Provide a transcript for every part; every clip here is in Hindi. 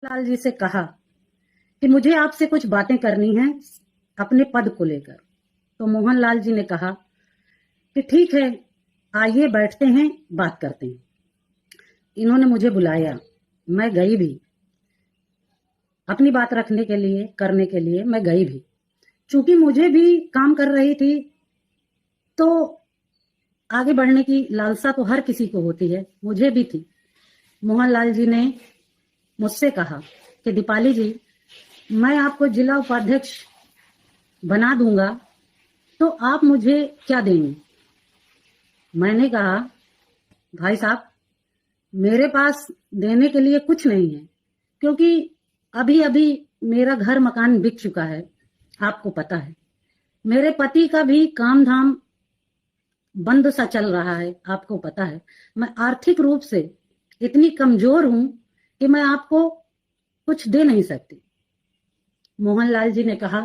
लाल जी से कहा कि मुझे आपसे कुछ बातें करनी हैं अपने पद को लेकर। तो मोहनलाल जी ने कहा कि ठीक है, आइए बैठते हैं, बात करते हैं। इन्होंने मुझे बुलाया, मैं गई भी, अपनी बात रखने के लिए, करने के लिए मैं गई भी। चूंकि मुझे भी काम कर रही थी, तो आगे बढ़ने की लालसा तो हर किसी को होती है, मुझे भी थी। मोहनलाल जी ने मुझसे कहा कि दीपाली जी, मैं आपको जिला उपाध्यक्ष बना दूंगा, तो आप मुझे क्या देंगे? मैंने कहा, भाई साहब, मेरे पास देने के लिए कुछ नहीं है, क्योंकि अभी अभी मेरा घर मकान बिक चुका है, आपको पता है। मेरे पति का भी काम धाम बंद सा चल रहा है, आपको पता है। मैं आर्थिक रूप से इतनी कमजोर हूं कि मैं आपको कुछ दे नहीं सकती। मोहनलाल जी ने कहा,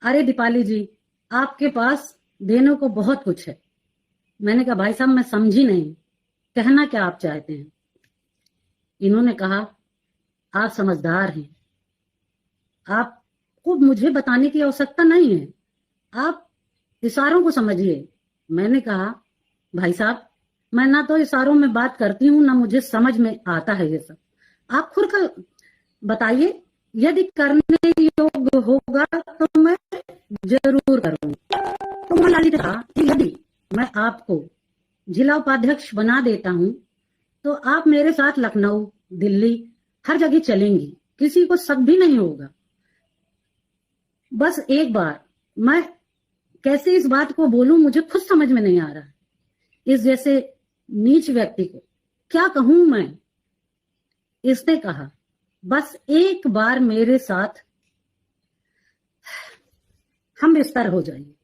अरे दीपाली जी, आपके पास देने को बहुत कुछ है। मैंने कहा, भाई साहब, मैं समझी नहीं, कहना क्या आप चाहते हैं? इन्होंने कहा, आप समझदार हैं, आपको मुझे बताने की आवश्यकता नहीं है, आप इशारों को समझिए। मैंने कहा, भाई साहब, मैं ना तो इशारों में बात करती हूँ, ना मुझे समझ में आता है ये सब। आप खुद का बताइए, यदि करने योग्य होगा तो मैं जरूर करूंगा। तो मोहनलाल जी ने कहा कि यदि मैं आपको जिला उपाध्यक्ष बना देता हूं, तो आप मेरे साथ लखनऊ, दिल्ली, हर जगह चलेंगी, किसी को शक भी नहीं होगा। बस एक बार मैं कैसे इस बात को बोलूं, मुझे खुद समझ में नहीं आ रहा है। इस जैसे नीच व्यक्ति को क्या कहूं मैं? इसने कहा, बस एक बार मेरे साथ हम बिस्तर हो जाइए।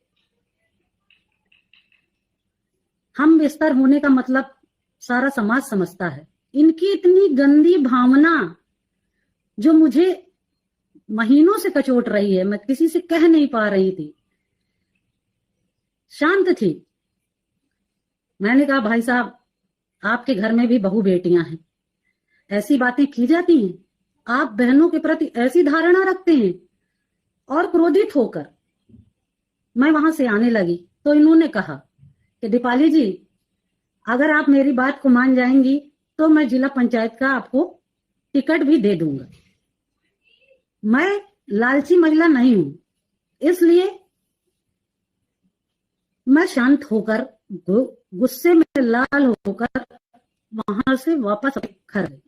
हम बिस्तर होने का मतलब सारा समाज समझता है। इनकी इतनी गंदी भावना जो मुझे महीनों से कचोट रही है, मैं किसी से कह नहीं पा रही थी, शांत थी। मैंने कहा, भाई साहब, आपके घर में भी बहू बेटियां हैं, ऐसी बातें की जाती हैं? आप बहनों के प्रति ऐसी धारणा रखते हैं? और क्रोधित होकर मैं वहां से आने लगी, तो इन्होंने कहा कि दीपाली जी, अगर आप मेरी बात को मान जाएंगी तो मैं जिला पंचायत का आपको टिकट भी दे दूंगा। मैं लालची महिला नहीं हूं, इसलिए मैं शांत होकर, गुस्से में लाल होकर वहां से वापस घर गई।